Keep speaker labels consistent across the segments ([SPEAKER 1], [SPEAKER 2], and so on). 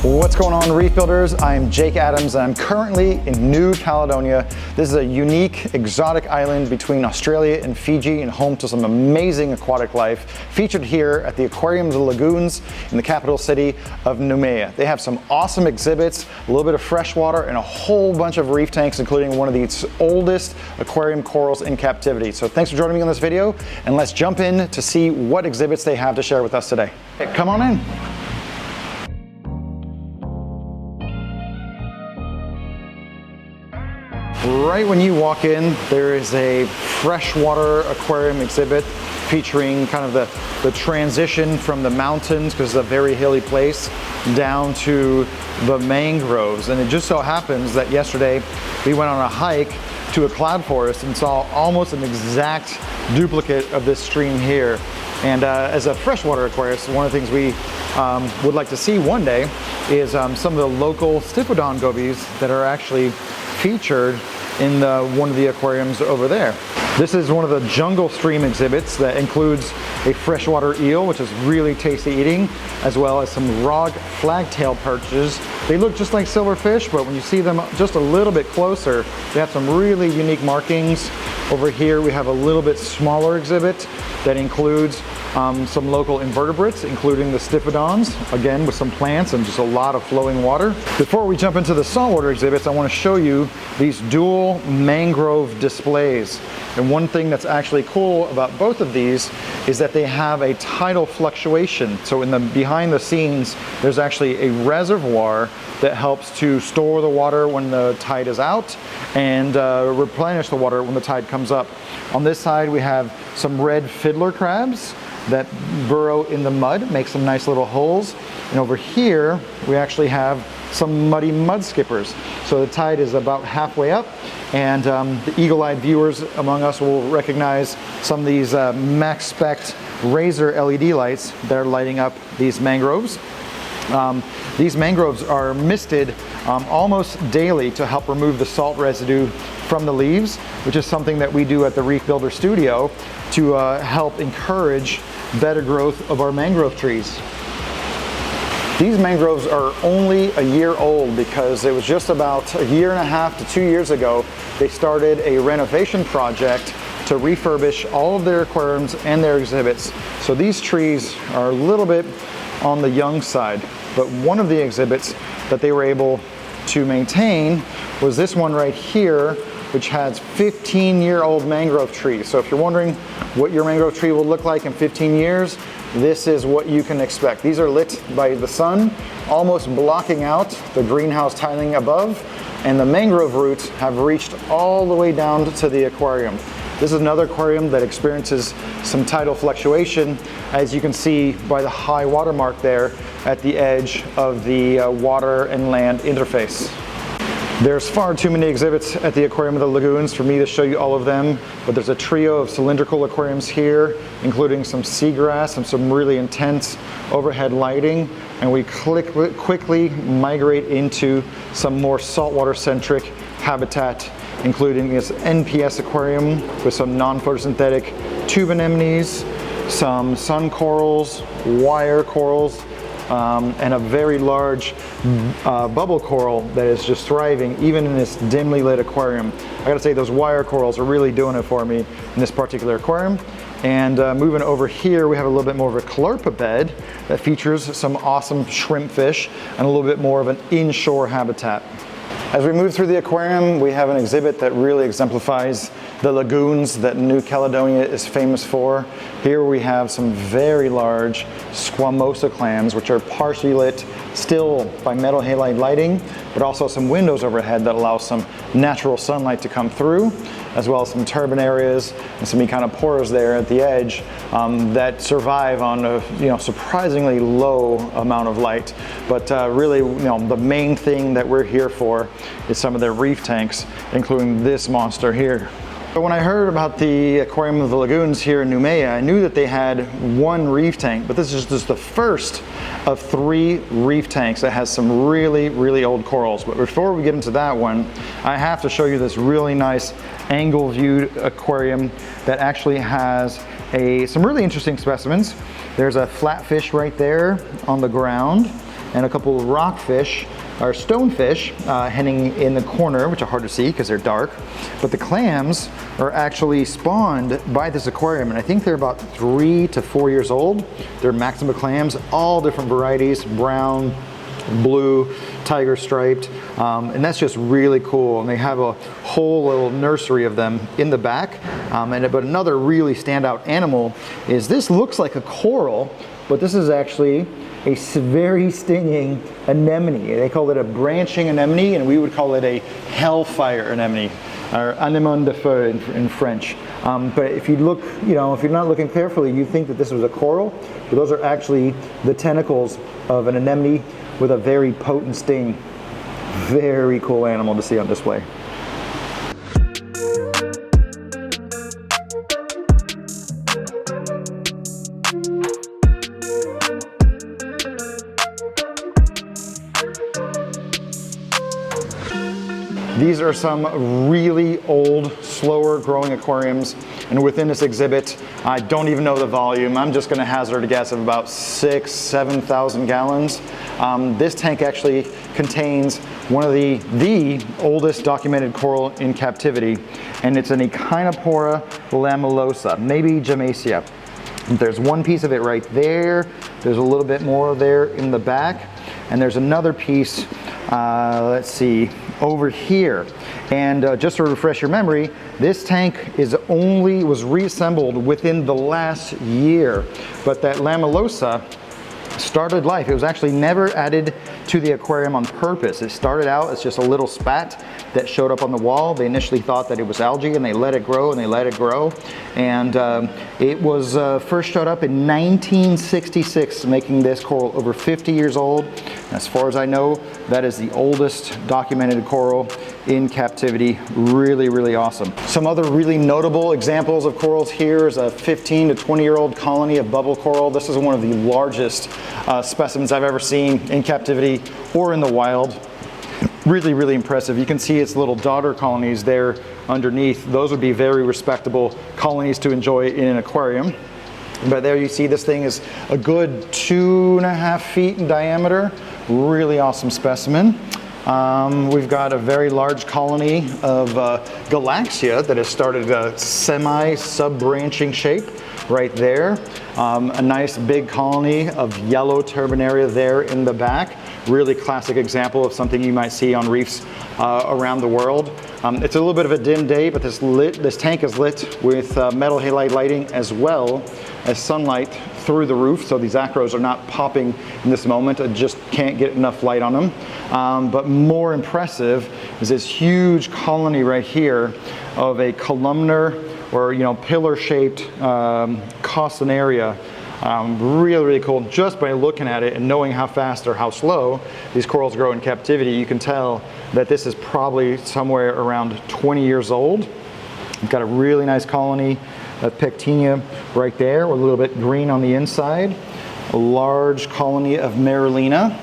[SPEAKER 1] What's going on, Reef Builders? I'm Jake Adams and I'm currently in New Caledonia. This is a unique, exotic island between Australia and Fiji and home to some amazing aquatic life, featured here at the Aquarium of the Lagoons in the capital city of Noumea. They have some awesome exhibits, a little bit of freshwater, and a whole bunch of reef tanks, including one of the oldest aquarium corals in captivity. So thanks for joining me on this video, and let's jump in to see what exhibits they have to share with us today. Hey, come on in. Right when you walk in, there is a freshwater aquarium exhibit featuring kind of the transition from the mountains, because it's a very hilly place, down to the mangroves. And it just so happens that yesterday we went on a hike to a cloud forest and saw almost an exact duplicate of this stream here. And as a freshwater aquarist, one of the things we would like to see one day is some of the local Stiphodon gobies that are actually featured in one of the aquariums over there. This is one of the jungle stream exhibits that includes a freshwater eel, which is really tasty eating, as well as some raw flagtail perches. They look just like silverfish, but when you see them just a little bit closer, they have some really unique markings. Over here we have a little bit smaller exhibit that includes some local invertebrates, including the Stiphodons, again with some plants and just a lot of flowing water. Before we jump into the saltwater exhibits, I want to show you these dual mangrove displays. And one thing that's actually cool about both of these is that they have a tidal fluctuation. So behind the scenes, there's actually a reservoir that helps to store the water when the tide is out and replenish the water when the tide comes up. On this side, we have some red fiddler crabs that burrow in the mud, make some nice little holes. And over here, we actually have some muddy mud skippers. So the tide is about halfway up, and the eagle-eyed viewers among us will recognize some of these max spec razor LED lights that are lighting up these mangroves. These mangroves are misted almost daily to help remove the salt residue from the leaves, which is something that we do at the Reef Builder Studio to help encourage better growth of our mangrove trees. These mangroves are only a year old because it was just about a year and a half to 2 years ago they started a renovation project to refurbish all of their aquariums and their exhibits. So these trees are a little bit on the young side, but one of the exhibits that they were able to maintain was this one right here, which has 15-year-old mangrove trees. So if you're wondering what your mangrove tree will look like in 15 years, this is what you can expect. These are lit by the sun, almost blocking out the greenhouse tiling above, and the mangrove roots have reached all the way down to the aquarium. This is another aquarium that experiences some tidal fluctuation, as you can see by the high water mark there at the edge of the water and land interface. There's far too many exhibits at the Aquarium of the Lagoons for me to show you all of them, but there's a trio of cylindrical aquariums here, including some seagrass and some really intense overhead lighting, and we quickly migrate into some more saltwater-centric habitat, including this NPS aquarium with some non-photosynthetic tube anemones, some sun corals, wire corals, and a very large bubble coral that is just thriving even in this dimly lit aquarium. I gotta say, those wire corals are really doing it for me in this particular aquarium. And moving over here, we have a little bit more of a Caulerpa bed that features some awesome shrimp fish and a little bit more of an inshore habitat. As we move through the aquarium, we have an exhibit that really exemplifies the lagoons that New Caledonia is famous for. Here we have some very large squamosa clams, which are partially lit still by metal halide lighting, but also some windows overhead that allow some natural sunlight to come through, as well as some turbine areas and some Echinoporas there at the edge that survive on a surprisingly low amount of light. But really, the main thing that we're here for is some of their reef tanks, including this monster here. But when I heard about the Aquarium of the Lagoons here in Noumea, I knew that they had one reef tank, but this is just the first of 3 reef tanks that has some really, really old corals. But before we get into that one, I have to show you this really nice angle-viewed aquarium that actually has some really interesting specimens. There's a flatfish right there on the ground. and a couple of rockfish, or stonefish, hanging in the corner, which are hard to see because they're dark. But the clams are actually spawned by this aquarium, and I think they're about 3 to 4 years old. They're Maxima clams, all different varieties, brown, blue, tiger striped, and that's just really cool. And they have a whole little nursery of them in the back. But another really standout animal is, this looks like a coral, but this is actually a very stinging anemone. They call it a branching anemone, and we would call it a hellfire anemone, or anemone de feu in French. But if you look, if you're not looking carefully, you think that this was a coral, but those are actually the tentacles of an anemone with a very potent sting. Very cool animal to see on display. These are some really old, slower growing aquariums, and within this exhibit, I don't even know the volume. I'm just going to hazard a guess of about 6,000 to 7,000 gallons. This tank actually contains one of the oldest documented coral in captivity, and it's an Echinopora Lamilosa, maybe Jamacia. There's one piece of it right there. There's a little bit more there in the back, and there's another piece, let's see, over here. And just to refresh your memory, this tank was reassembled within the last year, but that Lamilosa started life. It was actually never added to the aquarium on purpose. It started out as just a little spat that showed up on the wall. They initially thought that it was algae, and they let it grow and they let it grow. And it was first showed up in 1966, making this coral over 50 years old. As far as I know, that is the oldest documented coral in captivity. Really, really awesome. Some other really notable examples of corals here is a 15 to 20-year-old colony of bubble coral. This is one of the largest specimens I've ever seen in captivity or in the wild. Really, really impressive. You can see its little daughter colonies there underneath. Those would be very respectable colonies to enjoy in an aquarium. But there you see this thing is a good 2.5 feet in diameter. Really awesome specimen. We've got a very large colony of Galaxia that has started a semi-sub-branching shape right there. A nice big colony of yellow turbinaria there in the back. Really classic example of something you might see on reefs around the world. It's a little bit of a dim day, but this tank is lit with metal halide lighting as well as sunlight through the roof, so these acros are not popping in this moment. I just can't get enough light on them. But more impressive is this huge colony right here of a columnar or pillar-shaped Costanaria. Really, really cool. Just by looking at it and knowing how fast or how slow these corals grow in captivity, you can tell that this is probably somewhere around 20 years old. We've got a really nice colony of Pectinia right there, with a little bit green on the inside. A large colony of Marulina.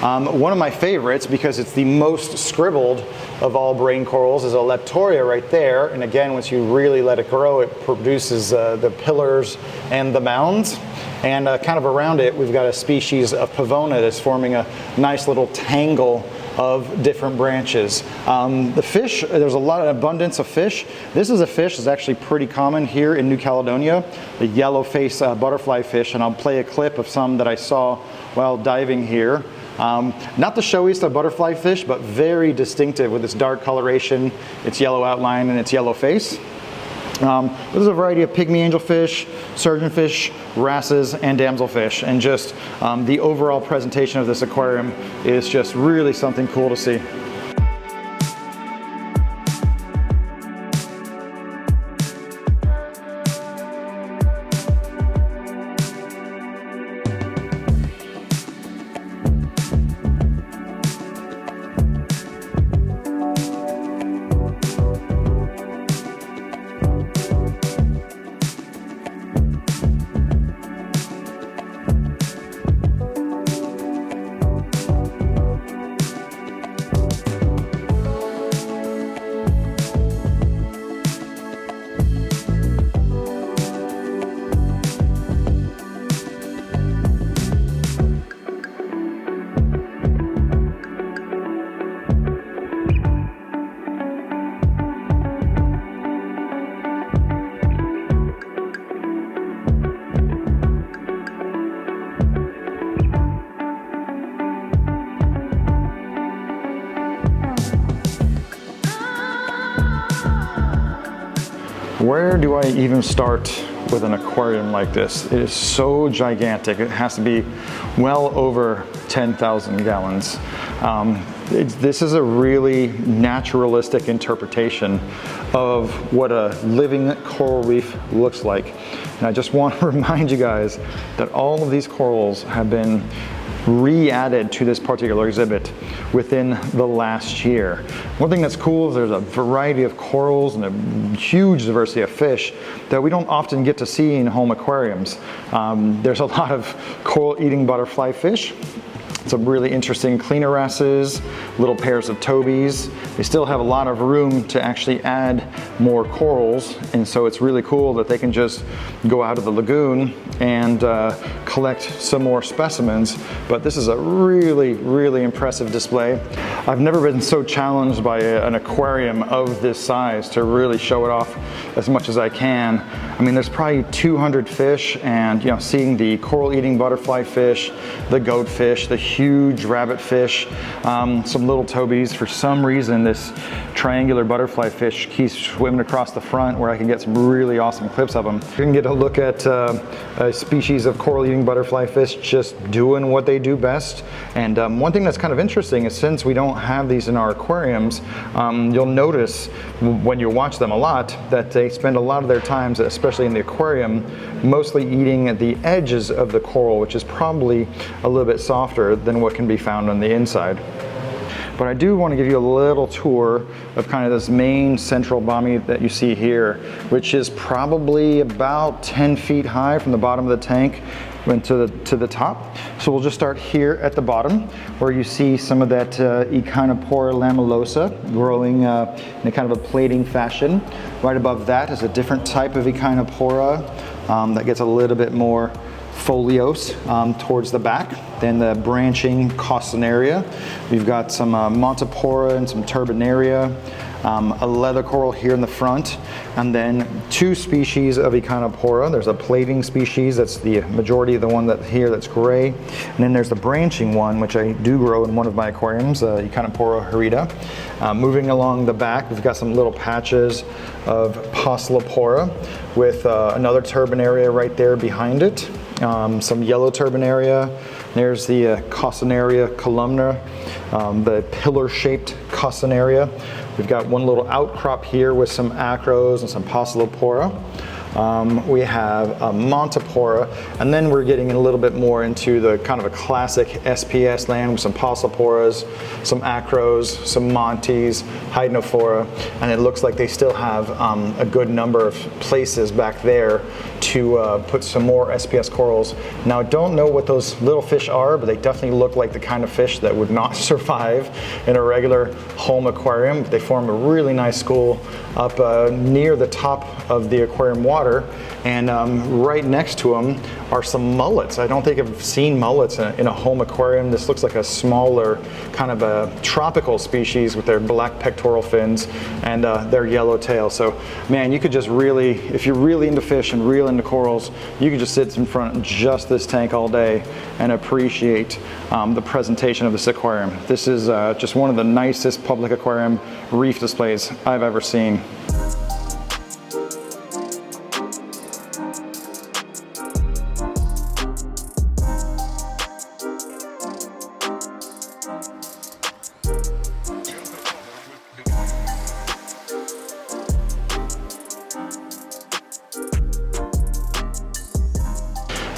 [SPEAKER 1] One of my favorites, because it's the most scribbled of all brain corals, is a Leptoria right there. And again, once you really let it grow, it produces the pillars and the mounds. And kind of around it, we've got a species of Pavona that's forming a nice little tangle of different branches. The fish, there's a lot of abundance of fish. This is a fish that's actually pretty common here in New Caledonia, the yellow-face butterflyfish, and I'll play a clip of some that I saw while diving here. Not the showiest of butterflyfish, but very distinctive with its dark coloration, its yellow outline, and its yellow face. There's a variety of pygmy angelfish, surgeonfish, wrasses, and damselfish, and just the overall presentation of this aquarium is just really something cool to see. Where do I even start with an aquarium like this? It is so gigantic. It has to be well over 10,000 gallons. This is a really naturalistic interpretation of what a living coral reef looks like. And I just want to remind you guys that all of these corals have been re-added to this particular exhibit within the last year. One thing that's cool is there's a variety of corals and a huge diversity of fish that we don't often get to see in home aquariums. There's a lot of coral-eating butterflyfish, some really interesting cleaner wrasses, little pairs of tobies. They still have a lot of room to actually add more corals, and so it's really cool that they can just go out of the lagoon and collect some more specimens. But this is a really, really impressive display. I've never been so challenged by an aquarium of this size to really show it off as much as I can. I mean, there's probably 200 fish, and seeing the coral-eating butterflyfish, the goatfish, the huge rabbitfish, some little tobies. For some reason, this triangular butterflyfish keeps swimming across the front where I can get some really awesome clips of them. You can get a look at a species of coral-eating butterflyfish just doing what they do best. And one thing that's kind of interesting is, since we don't have these in our aquariums, you'll notice when you watch them a lot that they spend a lot of their time, especially in the aquarium, mostly eating at the edges of the coral, which is probably a little bit softer than what can be found on the inside. But I do want to give you a little tour of kind of this main central bommy that you see here, which is probably about 10 feet high from the bottom of the tank to the top. So we'll just start here at the bottom, where you see some of that Echinopora Lamilosa growing in a kind of a plating fashion. Right above that is a different type of Echinopora that gets a little bit more foliose towards the back. Then the branching Costanaria. We've got some Montipora and some Turbinaria, a leather coral here in the front, and then two species of Echinopora. There's a plating species, that's the majority of the one that's gray, and then there's the branching one, which I do grow in one of my aquariums, Echinopora hirita. Moving along the back, we've got some little patches of Poecilopora with another Turbinaria right there behind it. Some yellow Turbinaria. There's the Costanaria columna, the pillar-shaped Costanaria. We've got one little outcrop here with some acros and some Poecilopora. We have a Montipora, and then we're getting a little bit more into the kind of a classic SPS land with some Poeciloporas, some acros, some Montes, Hydnophora, and it looks like they still have a good number of places back there to put some more SPS corals. Now, I don't know what those little fish are, but they definitely look like the kind of fish that would not survive in a regular home aquarium. They form a really nice school up near the top of the aquarium water, and right next to them are some mullets. I don't think I've seen mullets in a home aquarium. This looks like a smaller kind of a tropical species with their black pectoral fins and their yellow tail. So man, you could just really, if you're really into fish and really into corals, you could just sit in front of just this tank all day and appreciate the presentation of this aquarium. This is just one of the nicest public aquarium reef displays I've ever seen.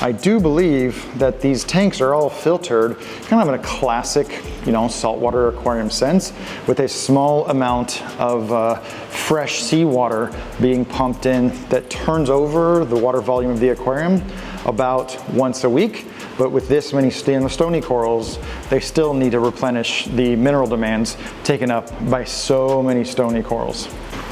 [SPEAKER 1] I do believe that these tanks are all filtered kind of in a classic, saltwater aquarium sense, with a small amount of fresh seawater being pumped in that turns over the water volume of the aquarium about once a week. But with this many stony corals, they still need to replenish the mineral demands taken up by so many stony corals.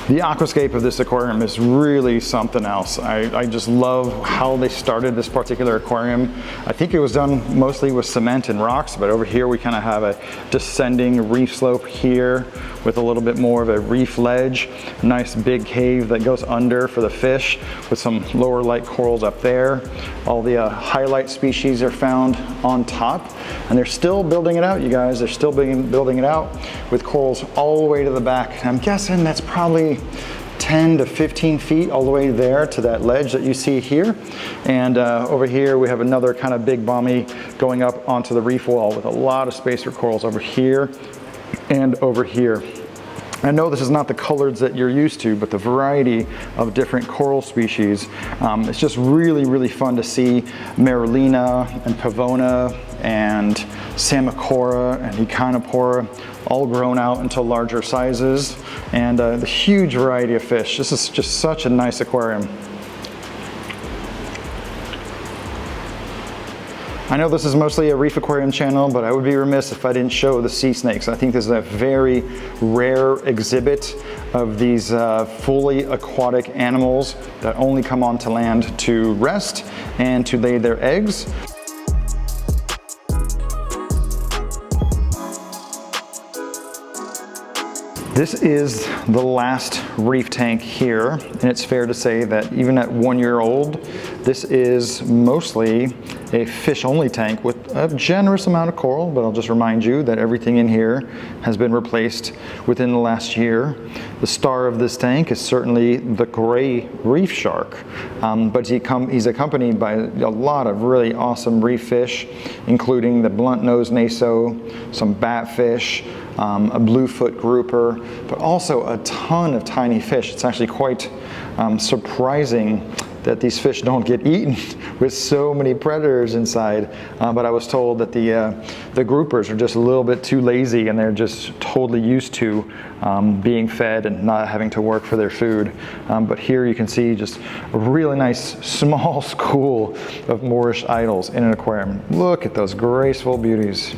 [SPEAKER 1] The aquascape of this aquarium is really something else. I just love how they started this particular aquarium. I think it was done mostly with cement and rocks, but over here we kind of have a descending reef slope here with a little bit more of a reef ledge. Nice big cave that goes under for the fish with some lower light corals up there. All the highlight species are found on top, and they're still building it out, you guys. They're still building it out with corals all the way to the back. I'm guessing that's probably 10 to 15 feet all the way there to that ledge that you see here. And over here we have another kind of big bommy going up onto the reef wall with a lot of space for corals over here and over here. I know this is not the colors that you're used to, but the variety of different coral species, it's just really, really fun to see Marulina and Pavona and Samicora and Echinopora all grown out into larger sizes, and the huge variety of fish. This is just such a nice aquarium. I know this is mostly a reef aquarium channel, but I would be remiss if I didn't show the sea snakes. I think this is a very rare exhibit of these fully aquatic animals that only come onto land to rest and to lay their eggs. This is the last reef tank here, and it's fair to say that even at 1 year old, this is mostly a fish-only tank with a generous amount of coral, but I'll just remind you that everything in here has been replaced within the last year. The star of this tank is certainly the gray reef shark, but he's accompanied by a lot of really awesome reef fish, including the blunt-nosed naso, some batfish, a bluefoot grouper, but also a ton of tiny fish. It's actually quite surprising that these fish don't get eaten with so many predators inside. But I was told that the groupers are just a little bit too lazy, and they're just totally used to being fed and not having to work for their food. But here you can see just a really nice small school of Moorish idols in an aquarium. Look at those graceful beauties.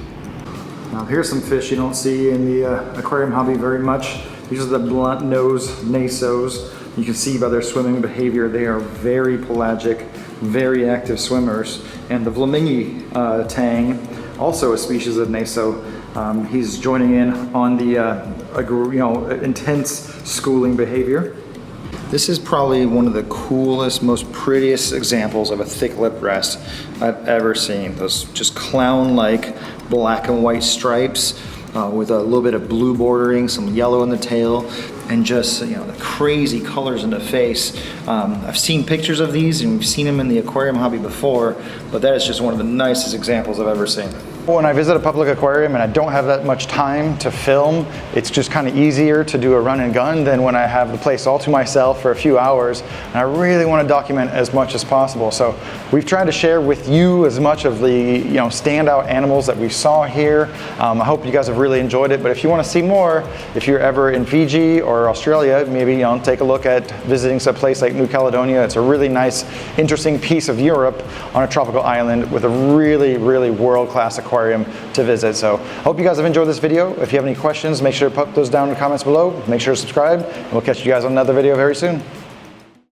[SPEAKER 1] Now here's some fish you don't see in the aquarium hobby very much. These are the blunt-nosed nasos. You can see by their swimming behavior, they are very pelagic, very active swimmers. And the Flamingi tang, also a species of naso, he's joining in on the intense schooling behavior. This is probably one of the coolest, most prettiest examples of a thick-lipped wrest I've ever seen. Those just clown-like black and white stripes with a little bit of blue bordering, some yellow in the tail, and just the crazy colors in the face. I've seen pictures of these, and we've seen them in the aquarium hobby before, but that is just one of the nicest examples I've ever seen. When I visit a public aquarium and I don't have that much time to film, it's just kind of easier to do a run and gun than when I have the place all to myself for a few hours, and I really want to document as much as possible. So we've tried to share with you as much of the standout animals that we saw here. I hope you guys have really enjoyed it, but if you want to see more, if you're ever in Fiji or Australia, maybe take a look at visiting some place like New Caledonia. It's a really nice, interesting piece of Europe on a tropical island with a really, really world-class aquarium to visit. So I hope you guys have enjoyed this video. If you have any questions, make sure to put those down in the comments below. Make sure to subscribe, and we'll catch you guys on another video very soon.